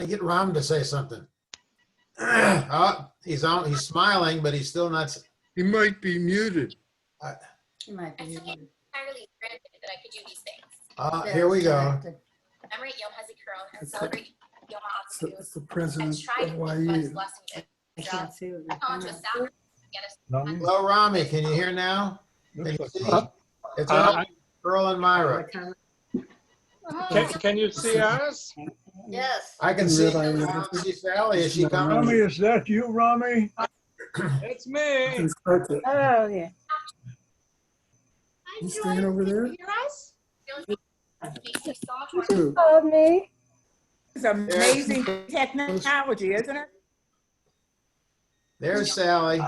to get Ram to say something. Oh, he's smiling, but he's still not. He might be muted. He might be. entirely granted that I could do these things. Here we go. Commemorate Yom Ha Zikairon and celebrate Yom Ha Zikairon. It's the president Try of to bless YU. blessings. I can't see it. I've gone to a salad to get us. Hello, Rami. Can you hear now? Can you see? It's Earl and Myra. Can you see us? Yes. I can see. I don't see Sally. Is she Rami, coming? is that you, Rami? It's me. Oh, yeah. You staying over there? You called me. It's amazing technology, isn't it? There's Sally.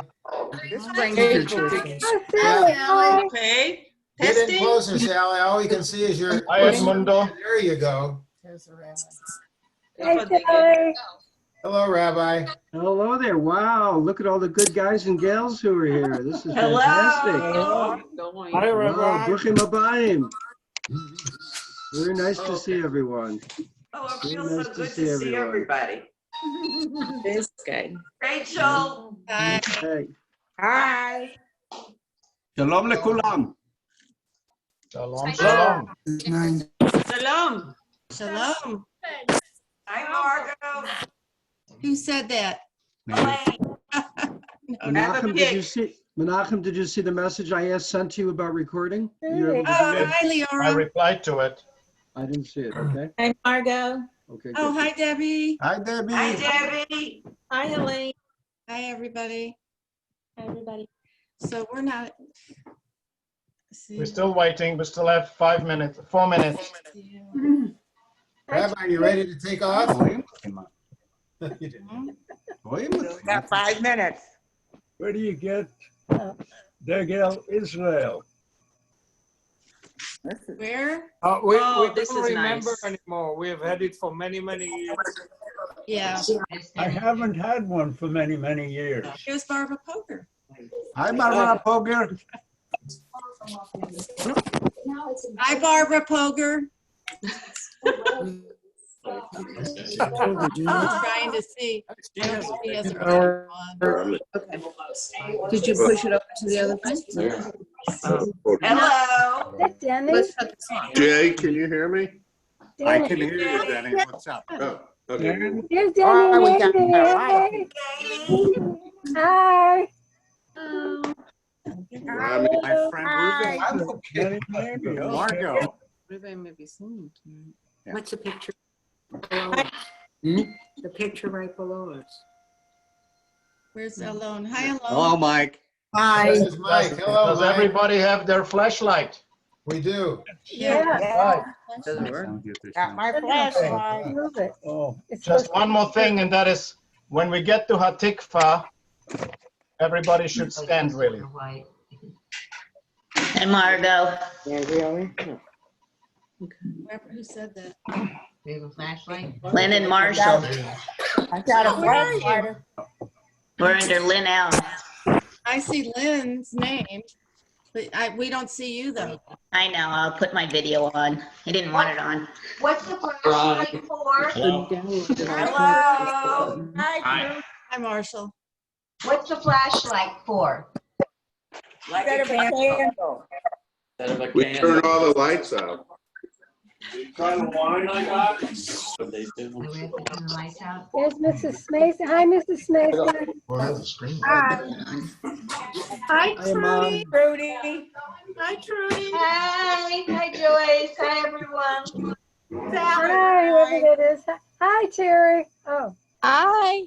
This brings Hi, Sally. Okay. Get in closer, Sally. All we can see is your. Hi, Edmundo. There you go. There's the rabbi. Hey, Sally. Hello, Rabbi. Hello there. Wow, look at all the good guys and gals who are here. This is fantastic. Hi, Wow, Rabbi. Bruchim Abayim. Very nice to see everyone. Oh, it Very feels nice so to good see to see everyone. everybody. This guy. Rachel. Hey. Hi. Shalom lekulam. Shalom, shalom. Shalom. Shalom. Hi, Margot. Who said that? Elaine. Menachem, did you see the message I sent to you about recording? You able to Oh, do that? hi, I Leora. replied to it. I didn't see it. Okay. Hi, Margot. Okay. Oh, good. hi, Debbie. Hi, Debbie. Hi, Debbie. Hi, Elaine. Hi, everybody. Hi, everybody. So we're not. See, We're still waiting. We still have 4 minutes. Rabbi, you ready to take off? You didn't. Got 5 minutes. Where do you get Degel Israel? Where? We this don't is remember nice. anymore. We have had it for many, many years. Yeah. I haven't had one for many, many years. Here's Barbara Poker. Hi, Barbara Poger. Hi, Barbara Poker. I'm trying to see. I don't see us are on. Did you push it over to the other place? Hello. Denny? Let's shut this off. Jay, can you hear me? Danny. I can hear you, Danny. What's up? Oh, okay. Here's Oh, we got Danny. her right. Hi. Rami, my friend Danny, Ruben. maybe, okay. Margot. Ruben may be singing tonight. Yeah. What's the picture below us? The picture right below us. Where's Alone? Hi, Alone. Hello, Mike. Hi. This is Mike. Hello, Does Mike. everybody have their flashlight? We do. Yeah. Yeah. Doesn't work. Got my flashlight. Move it. Oh, It's Just supposed one more thing, and that is when we get to Hatikva, everybody should stand really. And Margot. Yeah, really? Who said that? We have a flashlight. Lynn and Marshall. I got a Where are you? flashlight. We're under Lynn Allen. I see Lynn's name, but we don't see you though. I know. I'll put my video on. I didn't want it on. What's the flashlight for? Hello. Hi. Hi, Marshall. What's the flashlight for? Like Instead of a candle. We turn all the lights out. There's Mrs. Mason. Hi, Mrs. Mason. Well, that's a screen. Hi. Hi, Trudy. Hi, Trudy. Hi, hi Joyce, hi everyone. Hi, whoever that is. Hi, Terry. Oh. Hi.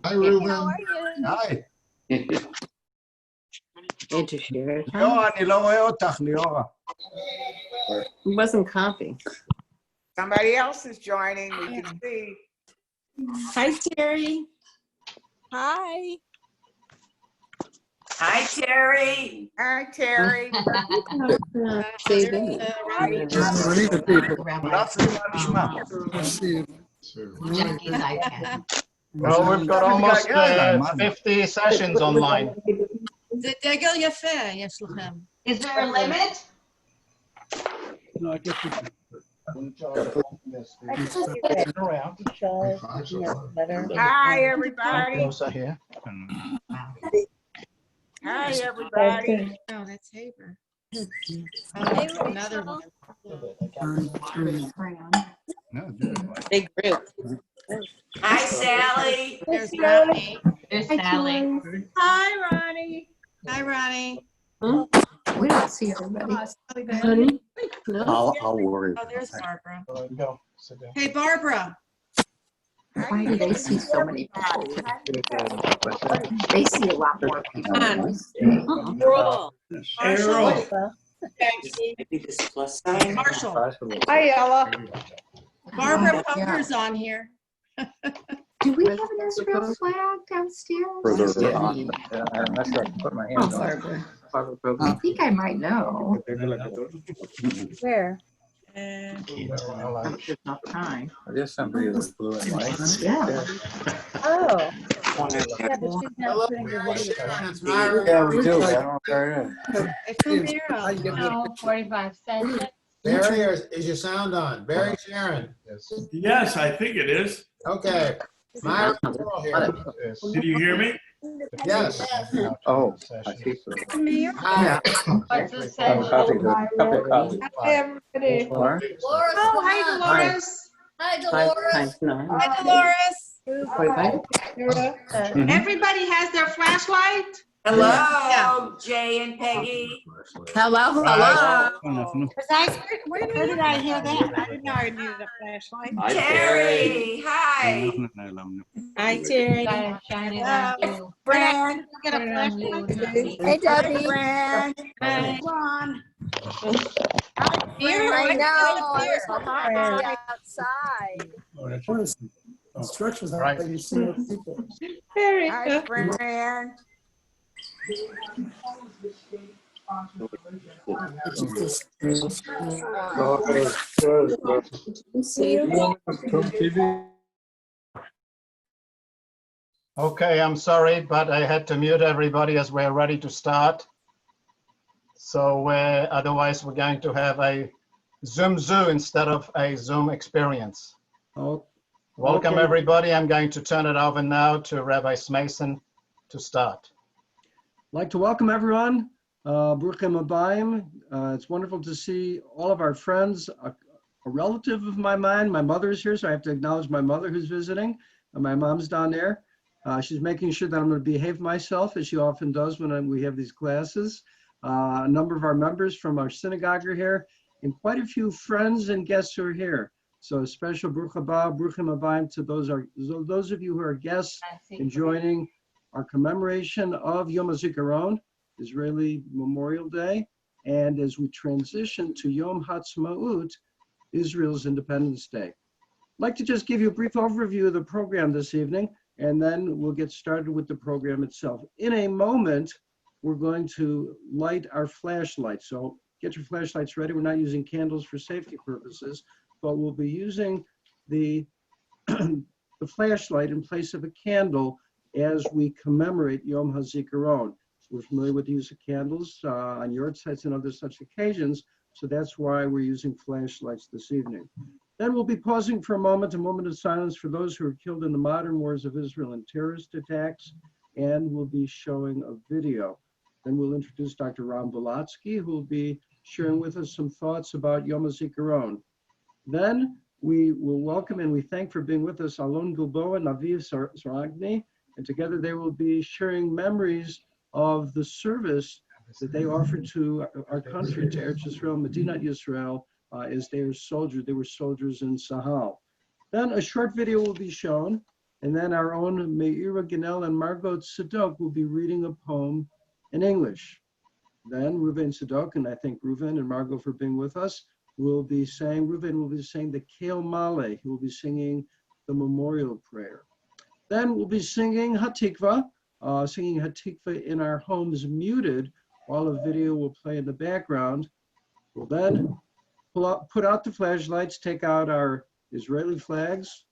Hi, Ruben. How are you? Hi. It wasn't coffee. Somebody else is joining. We can see. Hi, Terry. Hi. Hi, Terry. Hi, Terry. Well, we've got almost 50 sessions online. זה דגל יפה, יש לכם. Is there a limit? no, I guess we Hi, everybody. Hi, everybody. Oh, that's Haber. Oh, another one. Big group. Hi, Sally. There's Ronnie. There's Sally. Hi, Ronnie. Hi, Ronnie. We don't see everybody. Oh, Sally back. I'll worry. Oh, there's Barbara. Go, sit down. Hey, Barbara. Why do they see so many people? They see a lot more people. than we see. Roll. Marshall. I think this plus sign. Marshall. Hi, Ella. Barbara Poker's on here. Do we have an Israel flag downstairs? Further on. I'm not sure I can put my Oh, Barbara. I think I might know. Where? I'm just not time. There's somebody with blue and white. Yeah. Oh. Hello, Sharon, it's Myra. Yeah, we do. I don't know where it is. It's Romero. 45 cents. Barry, is your sound on? Barry, Sharon. Yes, I think it is. Okay. Myra, we're all here. Did you hear me? Yes. Oh, I see. Hi. What's the Cup of coffee. Hi, everybody. Oh, hi, Dolores. Hi, Dolores. Hi, Dolores. Everybody has their flashlight? Hello, Jay and Peggy. Hello, hello. Where did I hear that? I didn't know I needed a flashlight. Hi, Terry, hi. Hi, Terry. Shine it on you. Fran. Get a flashlight. Hey, Debbie. Hi. Ron. Here, I know, right here. it's hot outside. Instructions Right. you see people. Very Hi, good. Fran. Okay, I'm sorry, but I had to mute everybody as we're ready to start. So otherwise we're going to have a Zoom Zoo instead of a Zoom experience. Oh, Welcome, Okay. everybody. I'm going to turn it over now to Rabbi Smason to start. I'd like to welcome everyone. Bruchim Abayim. It's wonderful to see all of our friends. A relative of mine, my mother is here, so I have to acknowledge my mother who's visiting. My mom's down there. She's making sure that I'm going to behave myself, as she often does when we have these classes. A number of our members from our synagogue are here, and quite a few friends and guests who are here. So a special Bruch haba, Bruchim Abayim to those of you who are guests and joining our commemoration of Yom Ha Zikairon, Israeli Memorial Day, and as we transition to Yom Ha'atzmaut, Israel's Independence Day. I'd like to just give you a brief overview of the program this evening, and then we'll get started with the program itself. In a moment, we're going to light our flashlights. So get your flashlights ready. We're not using candles for safety purposes, but we'll be using the, the flashlight in place of a candle as we commemorate Yom Ha Zikairon. We're familiar with the use of candles on yard sites and other such occasions, so that's why we're using flashlights this evening. Then we'll be pausing for a moment of silence for those who were killed in the modern wars of Israel and terrorist attacks, and we'll be showing a video. Then we'll introduce Dr. Ram Volotsky, who will be sharing with us some thoughts about Yom Ha Zikairon. Then we will welcome and we thank for being with us Alon Gilboa and Aviv Saragni, and together they will be sharing memories of the service that they offered to our country, to Eretz Yisrael, Medinat Yisrael, as they were soldiers in Sahel. Then a short video will be shown, and then our own Meira Ganel and Margot Tzedok will be reading a poem in English. Then Reuven Tzedok, and I thank Reuven and Margot for being with us, Reuven will be saying the Keil Male. He will be singing the memorial prayer. Then we'll be singing Hatikva, in our homes muted while a video will play in the background. We'll then put out the flashlights, take out our Israeli flags.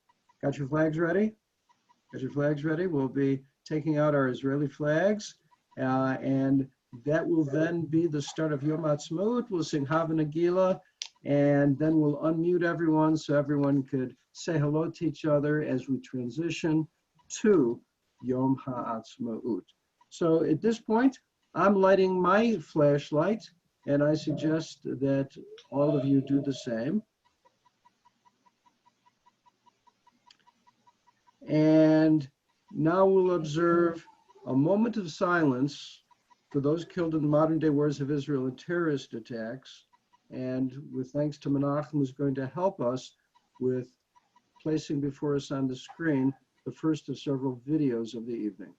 Got your flags ready? Got your flags ready? We'll be taking out our Israeli flags, and that will then be the start of Yom Ha'atzmaut. We'll sing Hava Nagila, and then we'll unmute everyone so everyone could say hello to each other as we transition to Yom HaAtzmaut. So at this point, I'm lighting my flashlight, and I suggest that all of you do the same. And now we'll observe a moment of silence for those killed in the modern-day wars of Israel and terrorist attacks. And with thanks to Menachem, who's going to help us with placing before us on the screen the first of several videos of the evening.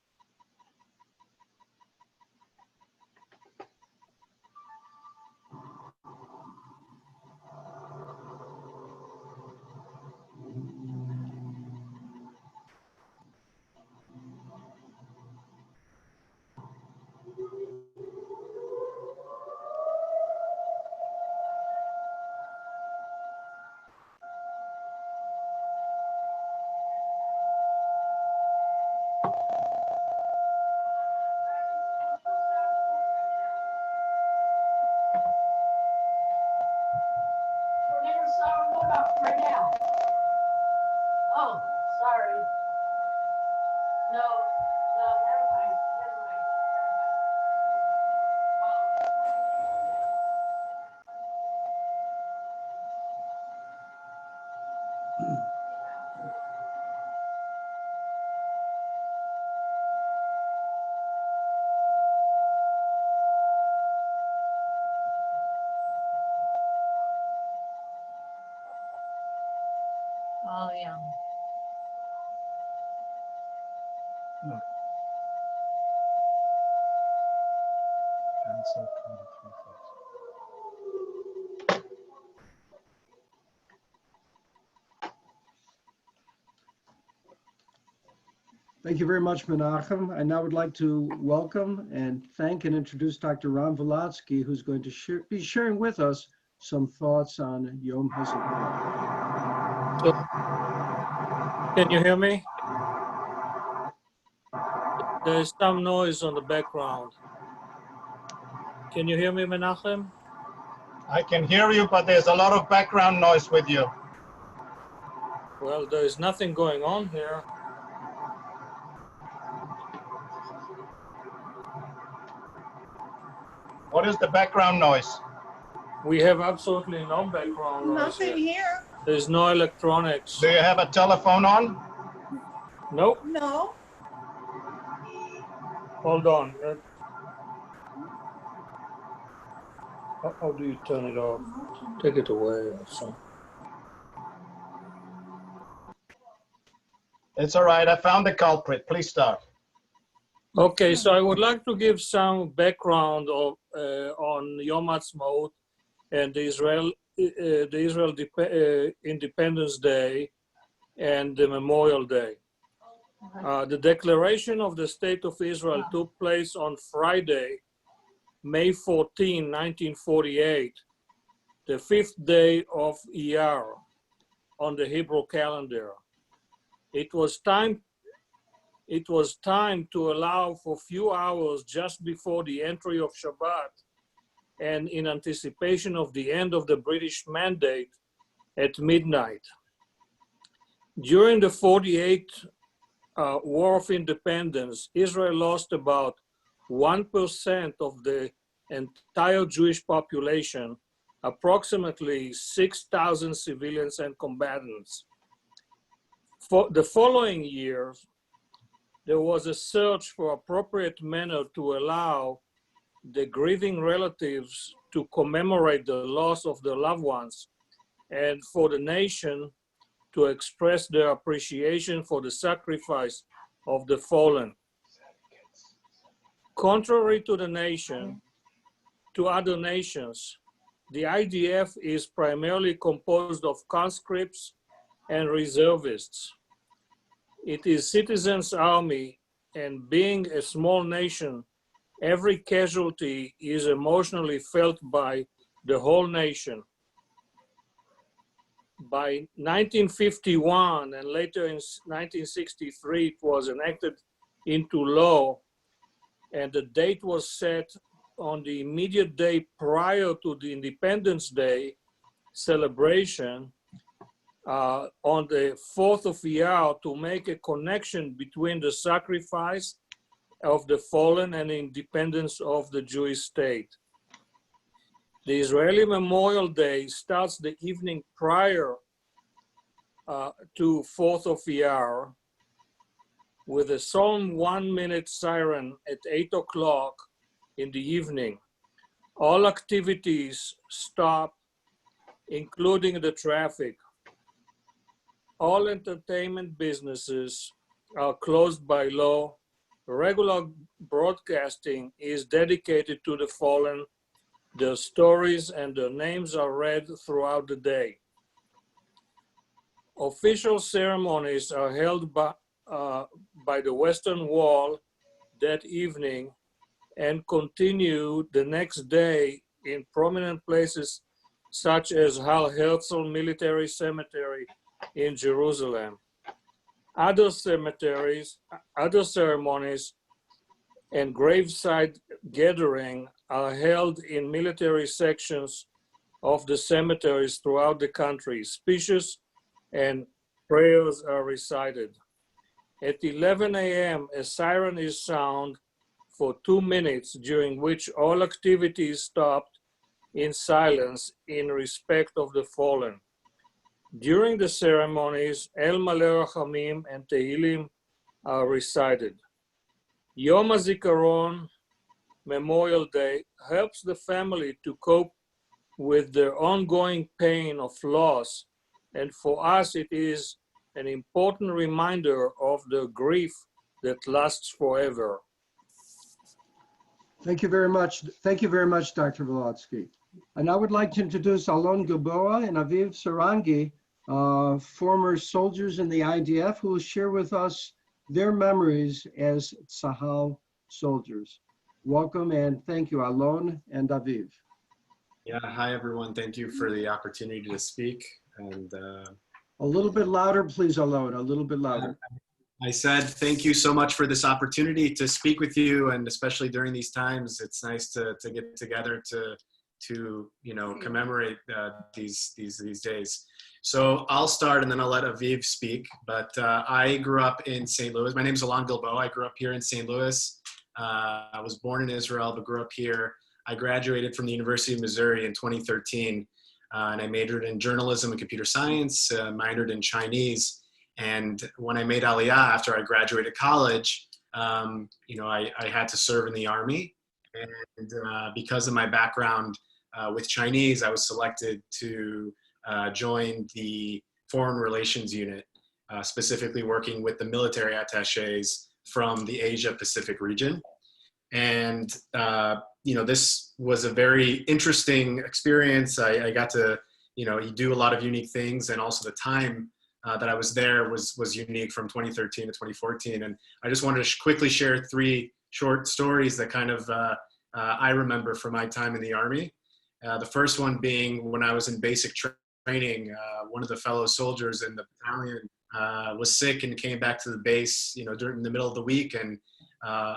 Oh, yeah. Thank you very much, Menachem. I now would like to welcome and thank and introduce Dr. Ron Volotsky, who's going to be sharing with us some thoughts on Yom Ha Zikairon. Can you hear me? There's some noise on the background. Can you hear me, Menachem? I can hear you, but there's a lot of background noise with you. Well, there is nothing going on here. What is the background noise? We have absolutely no background noise. Nothing here. There's no electronics. Do you have a telephone on? Nope. No. Hold on. How do you turn it off? Take it away or something. It's all right. I found the culprit. Please start. Okay, so I would like to give some background of, on Yom Ha'atzmaut and the Israel Independence Day and the Memorial Day. The declaration of the State of Israel took place on Friday, May 14, 1948, the 5th day of Iyar on the Hebrew calendar. It was time to allow for a few hours just before the entry of Shabbat and in anticipation of the end of the British mandate at midnight. During the 48 War of Independence, Israel lost about 1% of the entire Jewish population, approximately 6,000 civilians and combatants. For the following years, there was a search for appropriate manner to allow the grieving relatives to commemorate the loss of their loved ones and for the nation to express their appreciation for the sacrifice of the fallen. Contrary to to other nations, the IDF is primarily composed of conscripts and reservists. It is citizens' army, and being a small nation, every casualty is emotionally felt by the whole nation. By 1951 and later in 1963, it was enacted into law, and the date was set on the immediate day prior to the Independence Day celebration on the 4th of Iyar to make a connection between the sacrifice of the fallen and independence of the Jewish state. The Israeli Memorial Day starts the evening prior to 4th of Iyar with a solemn 1-minute siren at 8 o'clock in the evening. All activities stop, including the traffic. All entertainment businesses are closed by law. Regular broadcasting is dedicated to the fallen. Their stories and their names are read throughout the day. Official ceremonies are held by the Western Wall that evening and continue the next day in prominent places such as Har Herzl Military Cemetery in Jerusalem. Other cemeteries, other ceremonies, and graveside gathering are held in military sections of the cemeteries throughout the country. Speeches and prayers are recited. At 11 a.m., a siren is sounded for 2 minutes, during which all activities stopped in silence in respect of the fallen. During the ceremonies, El Maleh Rachamim and Tehillim are recited. Yom Ha Zikairon, Memorial Day, helps the family to cope with their ongoing pain of loss, and for us it is an important reminder of the grief that lasts forever. Thank you very much. Thank you very much, Dr. Volotsky. And I would like to introduce Alon Gilboa and Aviv Sarangi, former soldiers in the IDF, who will share with us their memories as Tzahal soldiers. Welcome and thank you, Alon and Aviv. Yeah, hi everyone. Thank you for the opportunity to speak. And a little bit louder, please, Alon, a little bit louder. I said thank you so much for this opportunity to speak with you, and especially during these times, it's nice to get together to you know, commemorate these days. So I'll start and then I'll let Aviv speak. But I grew up in St. Louis. My name is Alon Gilboa. I grew up here in St. Louis. I was born in Israel, but grew up here. I graduated from the University of Missouri in 2013, and I majored in journalism and computer science, minored in Chinese. And when I made Aliyah after I graduated college, you know, I had to serve in the Army. And because of my background with Chinese, I was selected to join the Foreign Relations Unit, specifically working with the military attaches from the Asia Pacific region. And, you know, this was a very interesting experience. I got to, you know, you do a lot of unique things, and also the time that I was there was unique from 2013 to 2014. And I just wanted to quickly share 3 short stories that kind of I remember from my time in the Army. The first one being when I was in basic training, one of the fellow soldiers in the battalion was sick and came back to the base, you know, during the middle of the week. And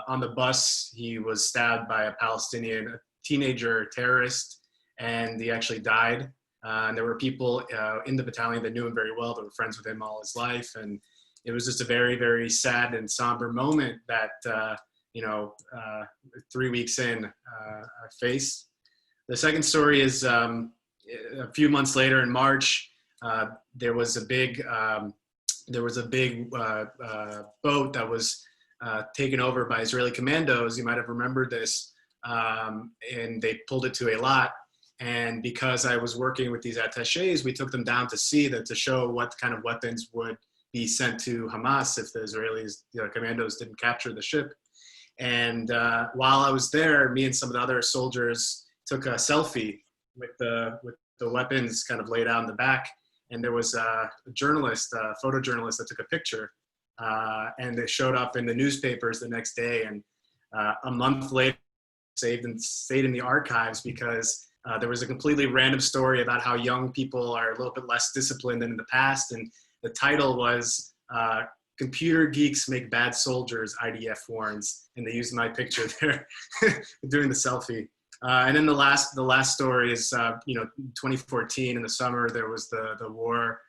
on the bus, he was stabbed by a Palestinian teenager terrorist, and he actually died. And there were people in the battalion that knew him very well, that were friends with him all his life. And it was just a very, very sad and somber moment that, you know, 3 weeks in, I faced. The second story is a few months later in March, there was a big boat that was taken over by Israeli commandos. You might have remembered this, and they pulled it to Eilat. And because I was working with these attaches, we took them down to see that, to show what kind of weapons would be sent to Hamas if the Israelis, you know, commandos didn't capture the ship. And while I was there, me and some of the other soldiers took a selfie with the weapons kind of laid out in the back. And there was a journalist, a photojournalist, that took a picture, and it showed up in the newspapers the next day. And a month later, stayed in the archives because there was a completely random story about how young people are a little bit less disciplined than in the past. And the title was "Computer Geeks Make Bad Soldiers," IDF warns. And they used my picture there doing the selfie. And then the last story is, 2014 in the summer, there was the war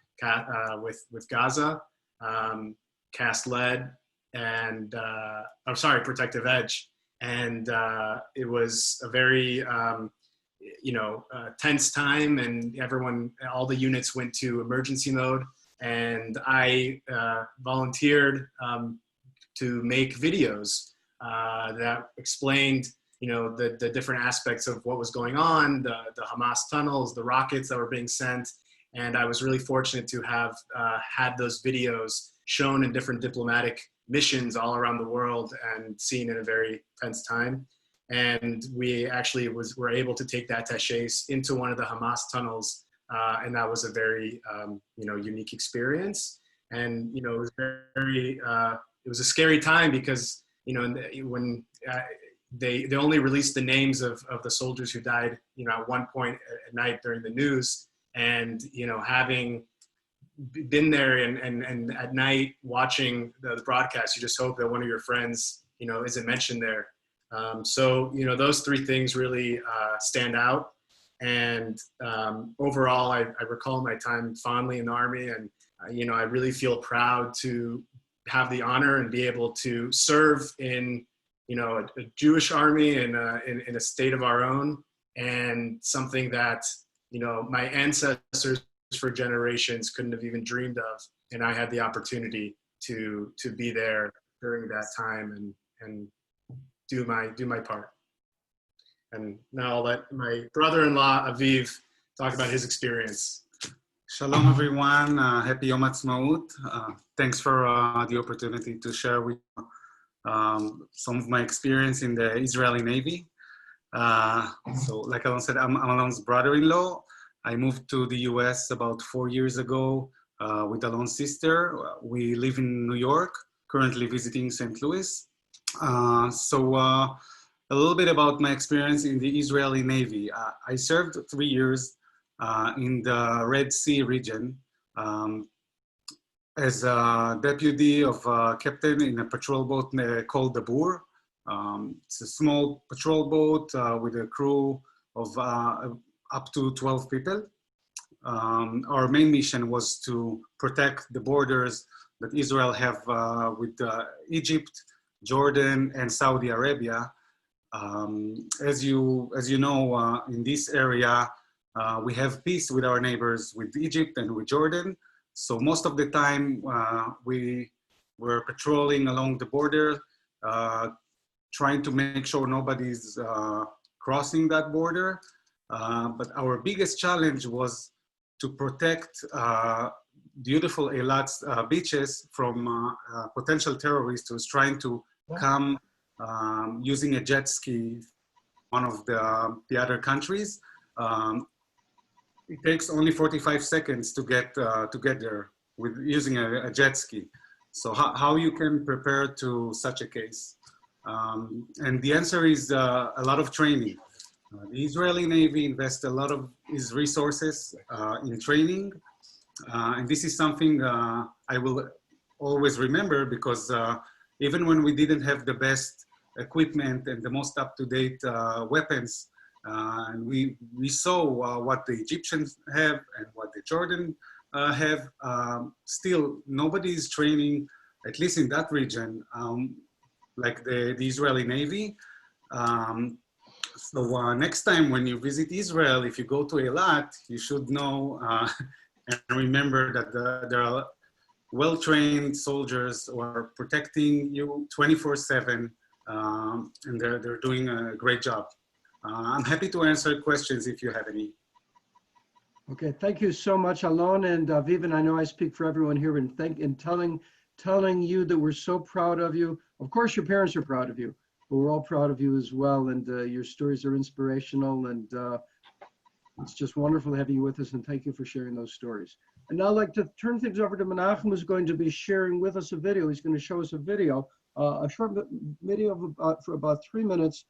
with Gaza, cast lead, and Protective Edge. And it was a very, tense time, and all the units went to emergency mode. And I volunteered to make videos that explained, the different aspects of what was going on, the Hamas tunnels, the rockets that were being sent. And I was really fortunate to have had those videos shown in different diplomatic missions all around the world and seen in a very tense time. And we actually were able to take that attaché into one of the Hamas tunnels. And that was a very, unique experience. And, it was it was a scary time because, when they only released the names of the soldiers who died, at one point at night during the news. And, having been there and at night watching the broadcast, you just hope that one of your friends, isn't mentioned there. So, those three things really stand out. And overall, I recall my time fondly in the Army, and, I really feel proud to have the honor and be able to serve in, a Jewish army in a state of our own, and something that, my ancestors for generations couldn't have even dreamed of. And I had the opportunity to be there during that time and do my part. And now I'll let my brother-in-law, Aviv, talk about his experience. Shalom, everyone. Happy Yom Ha'atzmaut. Thanks for the opportunity to share with you some of my experience in the Israeli Navy. So like Alon said, I'm Alon's brother-in-law. I moved to the US about 4 years ago with Alon's sister. We live in New York, currently visiting St. Louis. A little bit about my experience in the Israeli Navy. I served 3 years in the Red Sea region as a deputy of a captain in a patrol boat called the Bur. It's a small patrol boat with a crew of up to 12 people. Our main mission was to protect the borders that Israel have with Egypt, Jordan, and Saudi Arabia. As you know, in this area, we have peace with our neighbors, with Egypt and with Jordan. So most of the time, we were patrolling along the border, trying to make sure nobody's crossing that border. But our biggest challenge was to protect beautiful Eilat's beaches from potential terrorists who's trying to come using a jet ski, one of the other countries. It takes only 45 seconds to get there with using a jet ski. So how you can prepare to such a case? And the answer is a lot of training. The Israeli Navy invests a lot of its resources in training. And this is something I will always remember, because even when we didn't have the best equipment and the most up-to-date weapons, and we saw what the Egyptians have and what the Jordan have, still nobody is training, at least in that region, like the Israeli Navy. So next time when you visit Israel, if you go to Eilat, you should know and remember that there are well-trained soldiers who are protecting you 24/7, and they're doing a great job. I'm happy to answer questions if you have any. Okay, thank you so much, Alon and Vivian. I know I speak for everyone here in telling you that we're so proud of you. Of course, your parents are proud of you, but we're all proud of you as well. And your stories are inspirational, and it's just wonderful having you with us. And thank you for sharing those stories. And now I'd like to turn things over to Menachem, who's going to be sharing with us a video. He's going to show us a video, a short video for about 3 minutes,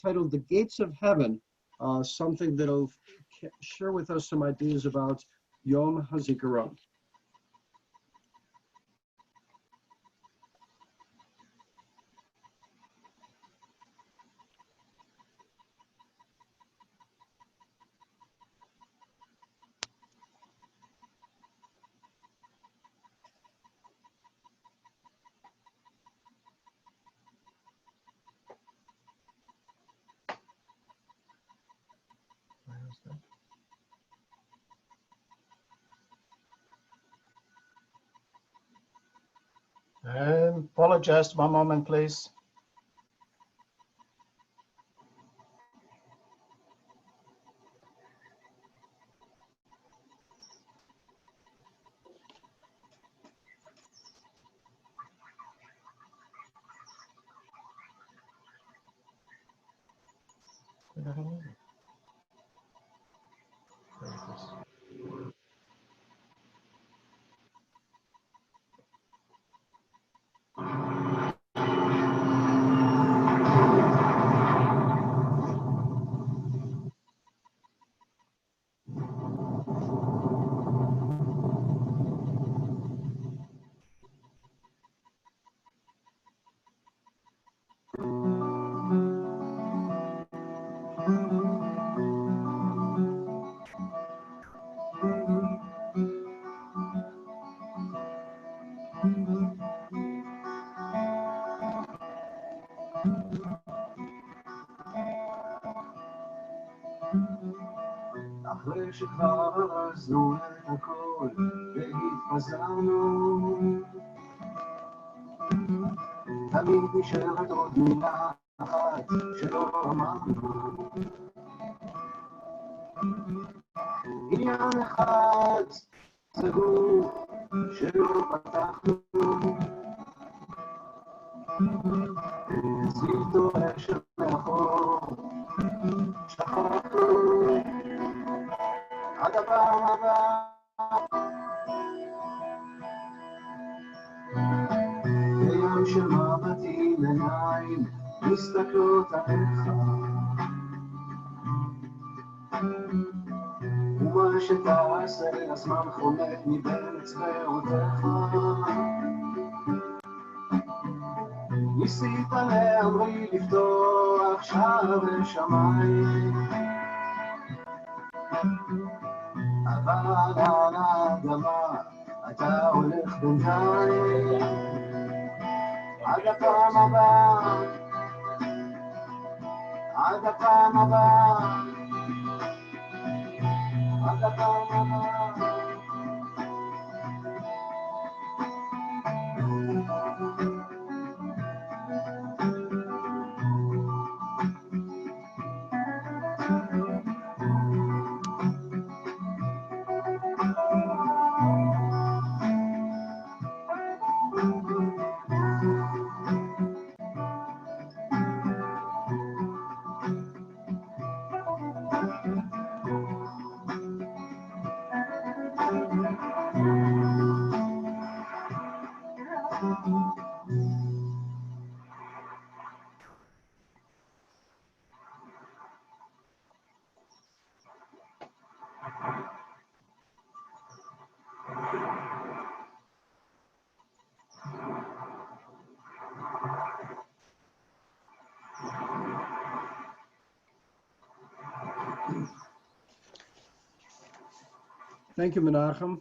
titled "The Gates of Heaven," something that'll share with us some ideas about Yom Ha Zikairon. Apologize, one moment, please. אחרי שכבר ארזנו את הכל והתפזרנו, תמיד נשארת עוד מילה אחת שלא אמרנו. עניין אחד סגור שלא פתחנו, סביבתו אשר מאחור שכחנו. עד הפעם הבאה, בים של מבטים עיניים מסתכלות עליך, ומה שתעשה הזמן חולק מבין אצבעותיך. ניסית להמריא לפתוח שערי שמיים, אבל על האדמה אתה הולך בינתיים. עד הפעם הבאה, עד הפעם הבאה, עד הפעם הבאה. Thank you, Menachem.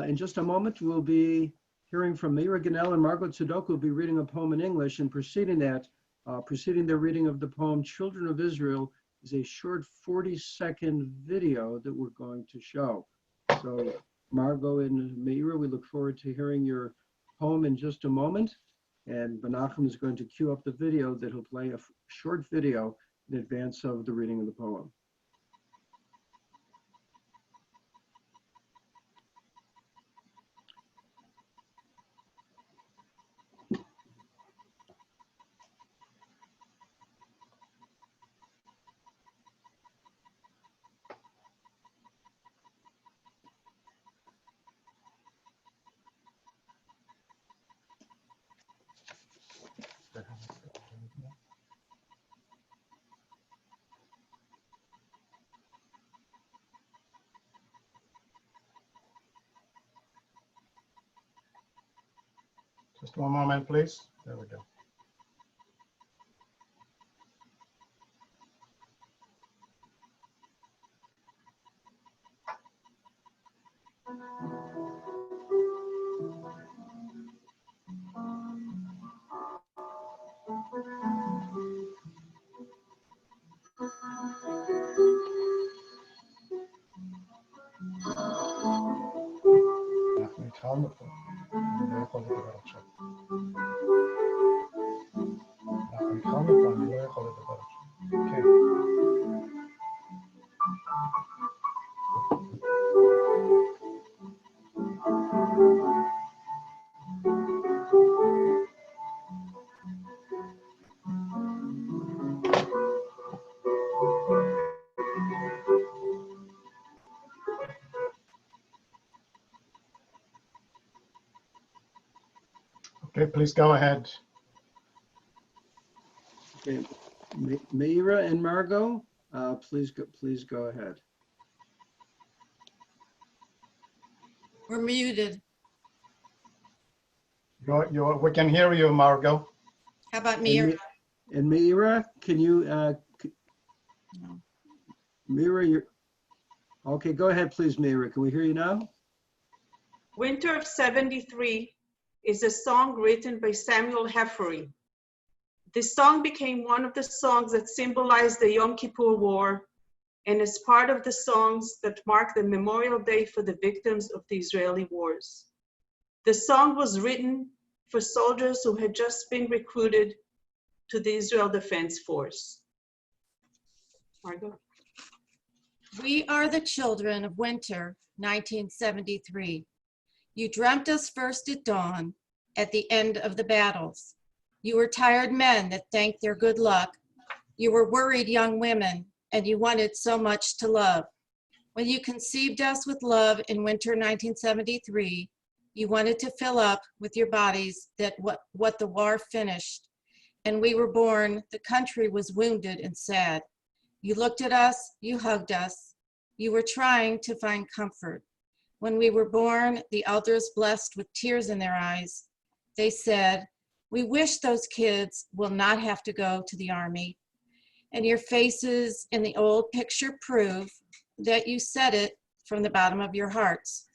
In just a moment, we'll be hearing from Meira Ganel and Margot Tzedok will be reading a poem in English, and preceding their reading of the poem Children of Israel is a short 40-second video that we're going to show. So Margot and Meira, we look forward to hearing your poem in just a moment, and Menachem is going to cue up the video that he'll play a short video in advance of the reading of the poem. Just one moment, please. There we go. please go ahead. Okay, Meira and Margot, please go ahead. We're muted. We can hear you, Margot. How about Mira? And Meira, can you, Meira, you're, okay, go ahead, please, Meira. Can we hear you now? Winter of 73 is a song written by Samuel Heffery. This song became one of the songs that symbolized the Yom Kippur War and is part of the songs that mark the Memorial Day for the victims of the Israeli wars. The song was written for soldiers who had just been recruited to the Israel Defense Force. Margot. We are the children of winter, 1973. You dreamt us first at dawn, at the end of the battles. You were tired men that thanked their good luck. You were worried young women, and you wanted so much to love. When you conceived us with love in winter 1973, you wanted to fill up with your bodies that what the war finished. And we were born, the country was wounded and sad. You looked at us, you hugged us. You were trying to find comfort. When we were born, the elders blessed with tears in their eyes. They said, "We wish those kids will not have to go to the army." And your faces in the old picture prove that you said it from the bottom of your hearts.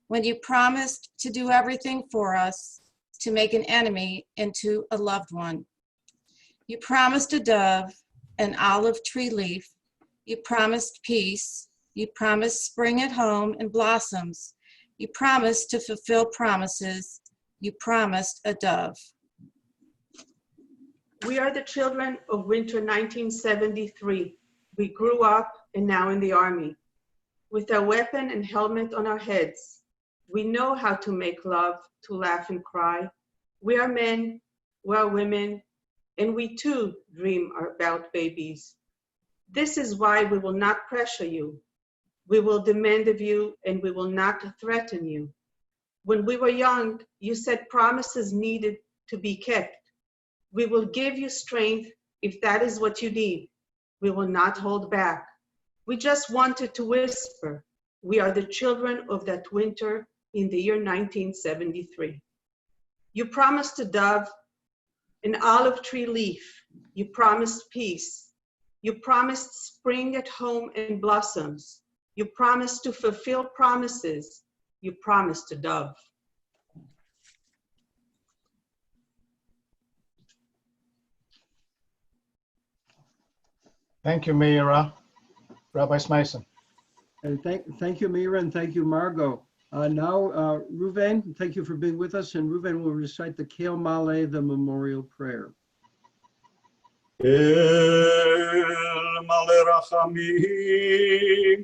When you promised to do everything for us, to make an enemy into a loved one. You promised a dove, an olive tree leaf. You promised peace. You promised spring at home and blossoms. You promised to fulfill promises. You promised a dove. We are the children of winter 1973. We grew up and now in the army. With our weapon and helmet on our heads, we know how to make love, to laugh and cry. We are men, we are women, and we too dream about babies. This is why we will not pressure you. We will demand of you, and we will not threaten you. When we were young, you said promises needed to be kept. We will give you strength if that is what you need. We will not hold back. We just wanted to whisper, we are the children of that winter in the year 1973. You promised a dove, an olive tree leaf. You promised peace. You promised spring at home and blossoms. You promised to fulfill promises. You promised a dove. Thank you, Meira. Rabbi Smason. And thank you, Meira, and thank you, Margot. Now, Reuven, thank you for being with us, and Reuven will recite the Keil Male, the memorial prayer. אל מלא רחמים,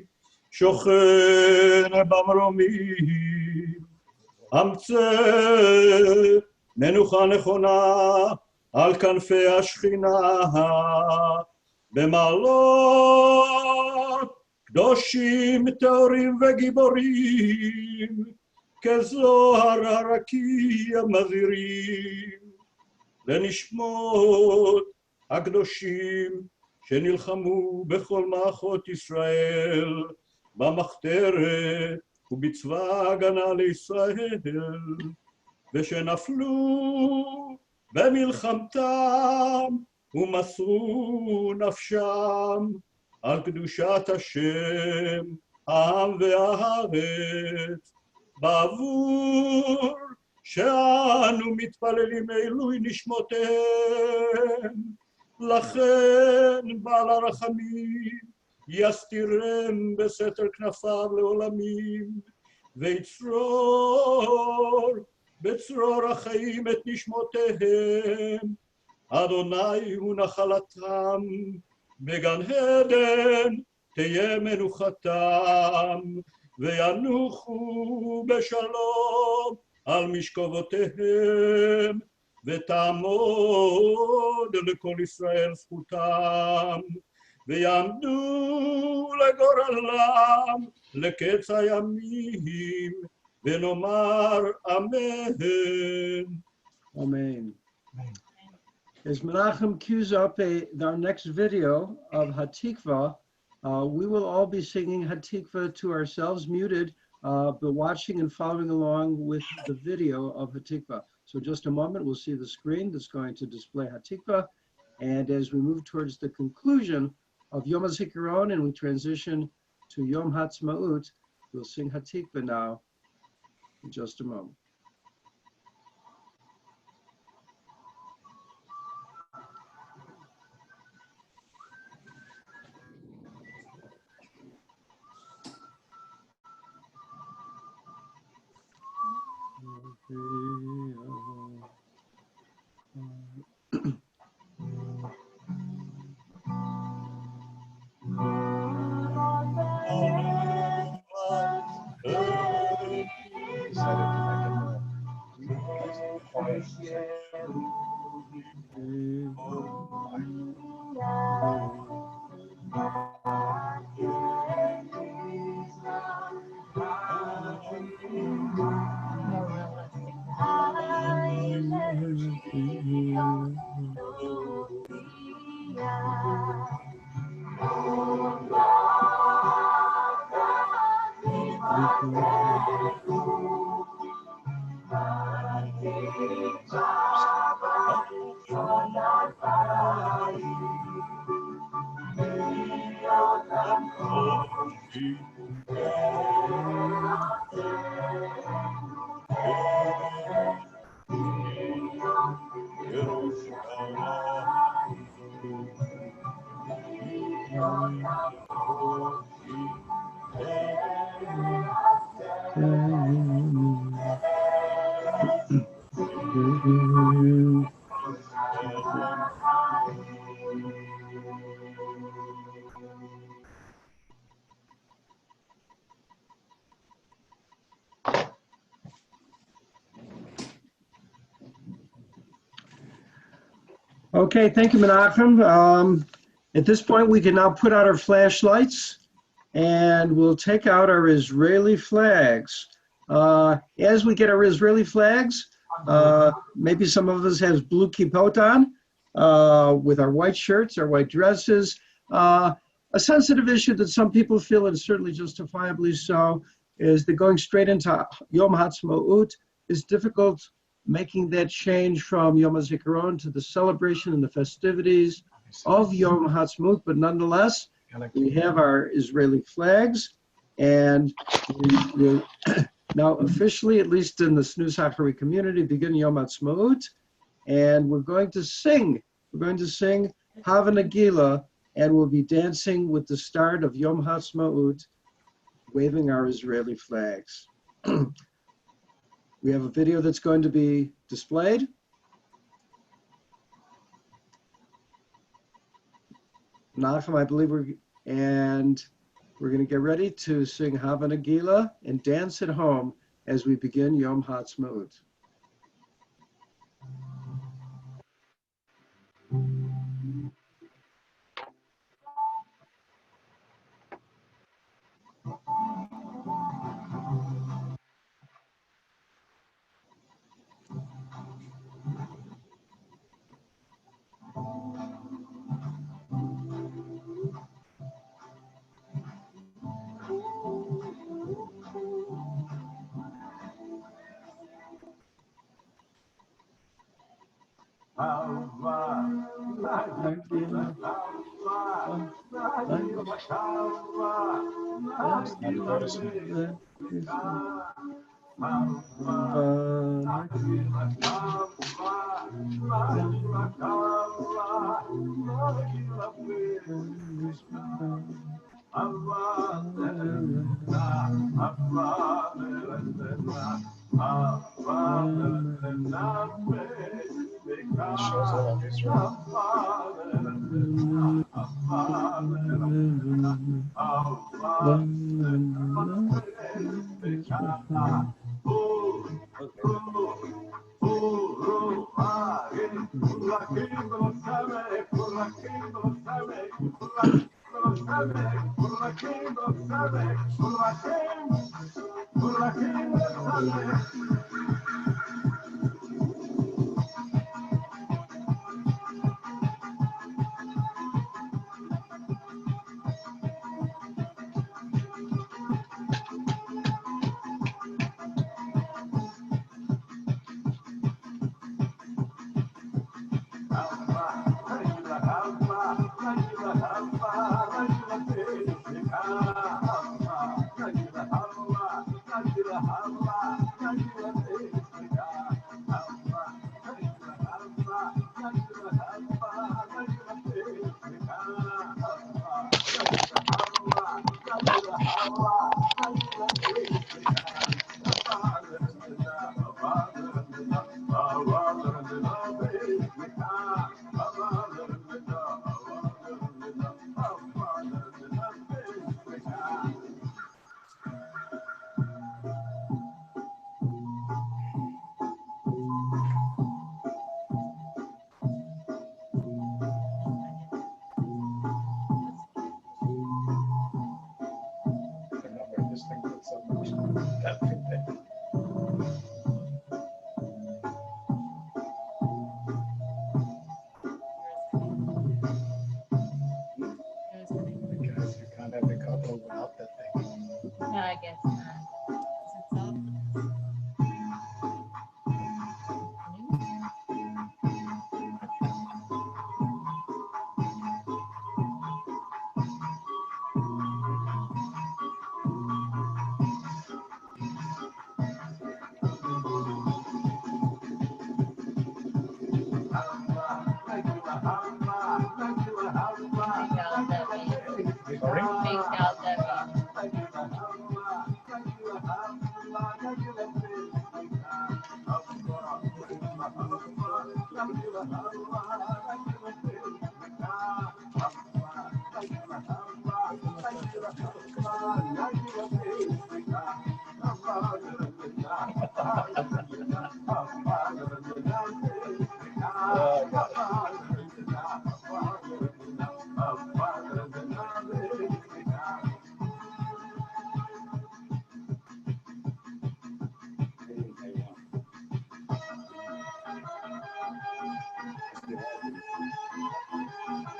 שוכן במרומים, אמצא מנוחה נכונה על כנפי השכינה, במעלות קדושים, טהורים וגיבורים, כזוהר הרקיע מזהירים, לנשמות הקדושים שנלחמו בכל מערכות ישראל, במחתרת ובצבא הגנה לישראל, ושנפלו במלחמתם ומסרו נפשם על קדושת השם, העם והארץ, בעבור שאנו מתפללים עילוי נשמותיהם. לכן בעל הרחמים יסתירם בסתר כנפיו לעולמים, ויצרור בצרור החיים את נשמותיהם. אדוני הוא נחלתם, בגן עדן תהיה מנוחתם, וינוחו בשלום על משכבותיהם, ותעמוד לכל ישראל זכותם, ויעמדו לגורלם לקץ הימים, ונאמר אמן. Amen. As Menachem cues up our next video of Hatikva, we will all be singing Hatikva to ourselves, muted, but watching and following along with the video of Hatikva. So just a moment, we'll see the screen that's going to display Hatikva. And as we move towards the conclusion of Yom Ha Zikairon and we transition to Yom Ha'atzmaut, we'll sing Hatikva now in just a moment. Okay, thank you, Menachem. At this point, we can now put out our flashlights and we'll take out our Israeli flags. As we get our Israeli flags, maybe some of us has blue kippot on with our white shirts, our white dresses. A sensitive issue that some people feel, and certainly justifiably so, is that going straight into Yom Ha'atzmaut is difficult, making that change from Yom Ha Zikairon to the celebration and the festivities of Yom Ha'atzmaut, but nonetheless, we have our Israeli flags, and we now officially, at least in the Snus Hachari community, begin Yom Ha'atzmaut, and we're going to sing Hava Nagila, and we'll be dancing with the start of Yom Ha'atzmaut, waving our Israeli flags. We have a video that's going to be displayed. Menachem, I believe we're going to get ready to sing Hava Nagila and dance at home as we begin Yom Ha'atzmaut.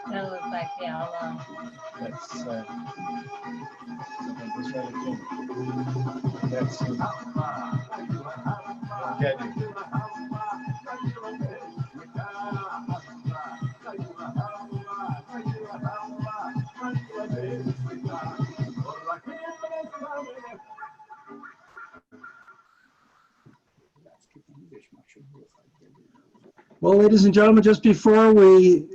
That looks like the album. Well, ladies and gentlemen, just before we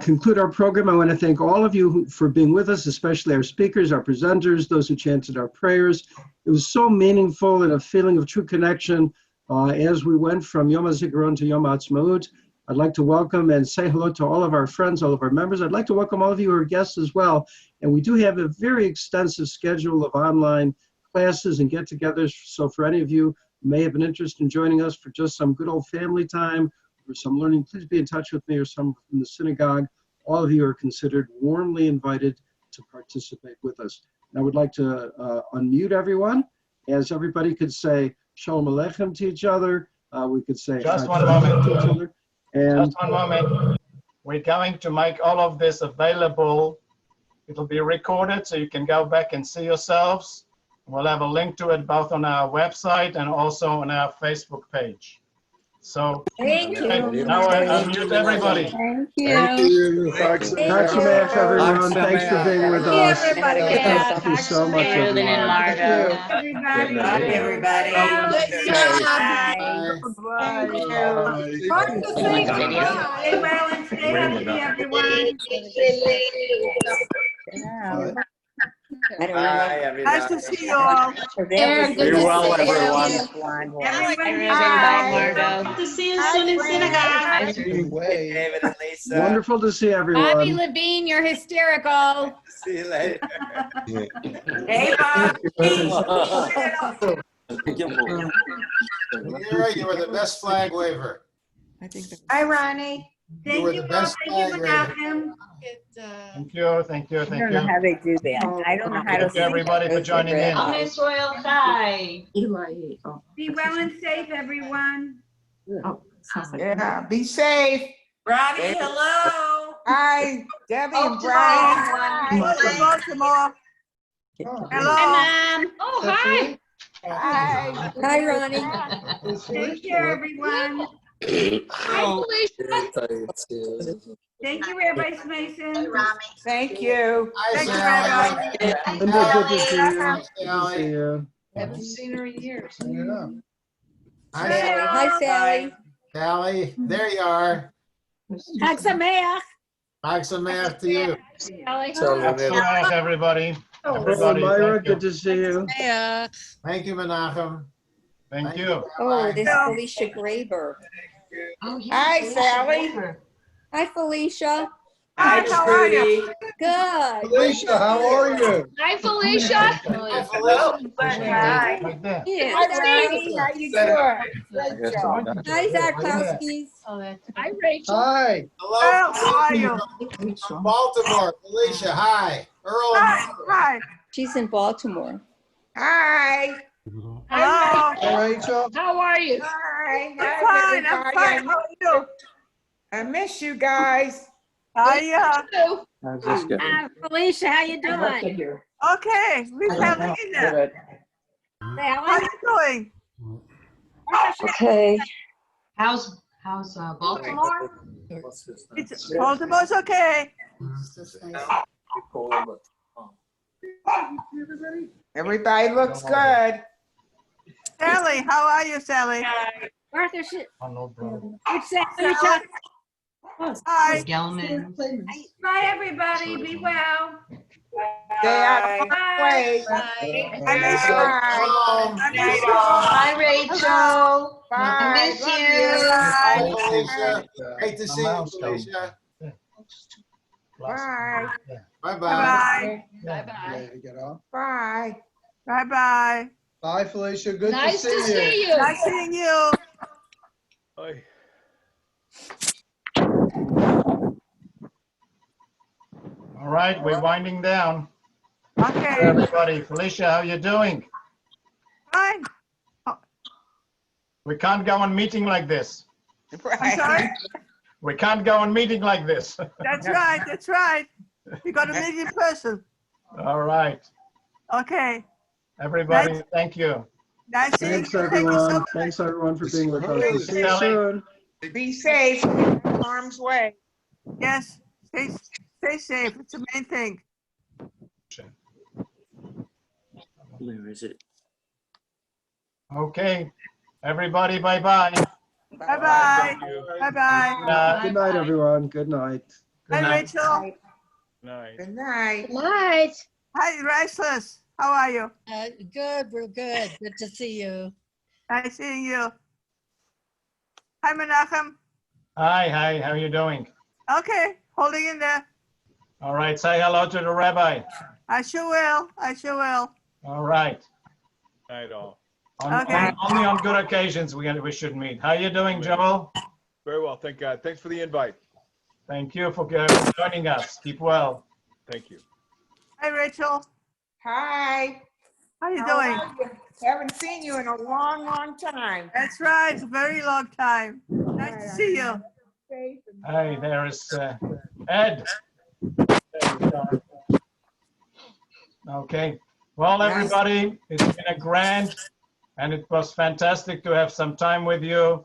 conclude our program, I want to thank all of you for being with us, especially our speakers, our presenters, those who chanted our prayers. It was so meaningful and a feeling of true connection as we went from Yom Ha Zikairon to Yom Ha'atzmaut. I'd like to welcome and say hello to all of our friends, all of our members. I'd like to welcome all of you who are guests as well. And we do have a very extensive schedule of online classes and get-togethers. So for any of you who may have an interest in joining us for just some good old family time, or some learning, please be in touch with me or someone from the synagogue. All of you are considered warmly invited to participate with us. And I would like to unmute everyone, as everybody could say Shalom Aleichem to each other. We could say Just Chag one Sameach moment. to each other. And Just one moment. We're going to make all of this available. It'll be recorded so you can go back and see yourselves. We'll have a link to it both on our website and also on our Facebook page. So Thank you. now I unmute everybody. Thank you. Thank you. Chag Sameach, everyone. Thanks for being with us. Everybody. Thank you so much, Ruben and everyone. Margot. Everybody. Bye, everybody. Fun to see you. Stay well and stay healthy, everyone. Hi, everybody. Nice to see you all. Aaron, good Be to well, see you. everyone. Hi, Ruben. Bye, Margot. Hope to see you soon in synagogue. David and Lisa. Wonderful to see everyone. Bobby Levine, you're hysterical. See you later. Hey, Bob. Mira, you were the best flag waver. Hi, Ronnie. You were the best flag waver. Thank you, thank you, I thank don't know you. how they do that. I don't know how to. Thank you, everybody, for joining in. Miss Royal Thai. Eli. Oh, Be well and safe, everyone. oh, sounds like Yeah, be safe. Ronnie, hello. Hi, Debbie and Brian. Baltimore. Hello. Hi, Mom. Oh, hi. Hi. Hi, Ronnie. Take care, everyone. Hi, Felicia. Thank you, Rabbi Mason. Thank you. Hi, Thank you, Sally. Rabbi. Linda, good to see you. Hi, Good to Sally. see you. Haven't seen her in years. Hi, Sally. Hi, Sally. Sally. There you are. Chag Sameach. Chag Sameach to you. That's enough, everybody. Hello, Everybody, Myra, thank good you. to see you. Thank you, Menachem. Thank you. Oh, this is Felicia Graber. Oh, yeah. Hi, Sally. Hi, Felicia. Hi, how are you? Good. Felicia, how are you? Hi, Felicia. Hi, Felicia. Hi. Right there. Yeah. Hi, Ronnie. How you doing? Rachel. Hi, Zarkowskis. Hi, Rachel. Hi. Hello. How are you? From Baltimore. Felicia, hi. Earl. Hi. She's in Baltimore. Hi. Hello. Hi, Rachel. How are you? Hi. I'm fine. I'm fine. How are you? I miss you guys. Hiya. How's this going? Felicia, how you doing? Okay. We have in there. How you doing? Okay. How's Baltimore? It's Baltimore's okay. Everybody looks good. Sally, how are you, Sally? Arthur, Oh, no problem. it's Felicia. Hi. Bye, everybody. Be well. Stay out of harm's way. I miss you. I miss you. Bye, Rachel. Bye. I miss Love you. Bye, Felicia. Great to see you, Felicia. Bye. Bye-bye. Bye-bye. Bye-bye. Get off. Bye. Bye-bye. Bye, Felicia. Good Nice to see you. Nice seeing you. All right, we're winding down. Okay. Everybody, Felicia, how you doing? Fine. We can't go on meeting like this. I'm sorry? We can't go on meeting like this. That's right. That's right. We got to meet in person. All right, Okay. everybody, thank you. Nice seeing Thanks, you. Thank you so everyone. much. Thanks, everyone, for being with us. We'll see you Sally. soon. Be safe. Stay out of harm's way. Yes. Stay safe. It's the main thing. Where is it? Okay, everybody, bye-bye. Bye-bye. Bye-bye. Good night, everyone. Good night. Good Hi, night. Rachel. Good night. Good night. Hi, Restless. How are you? Good, we're good. Good to see you. Nice seeing you. Hi, Menachem. Hi, how you doing? Okay, holding in there. All right, say hello to the rabbi. I sure will. I sure will. All right. Night all. Okay. Only on good occasions we should meet. How you doing, Joel? Very well, thank God. Thanks for the invite. Thank you for joining us. Keep well. Thank you. Hi, Rachel. Hi. How you How doing? are you? Haven't seen you in a long, long time. That's right. It's a very long time. Nice to see you. Safe and Hey, there is Ed. Okay. Well, everybody, it's been a grand, and it was fantastic to have some time with you.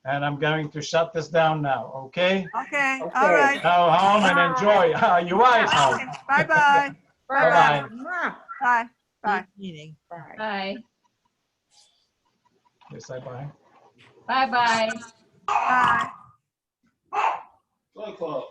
And I'm going to shut this down now, okay? Okay. All right. Go home and enjoy. You right home. Bye-bye. Bye-bye. Bye. Bye. Meeting. Bye. Bye. You say bye. Bye-bye. Bye. Bye, Club.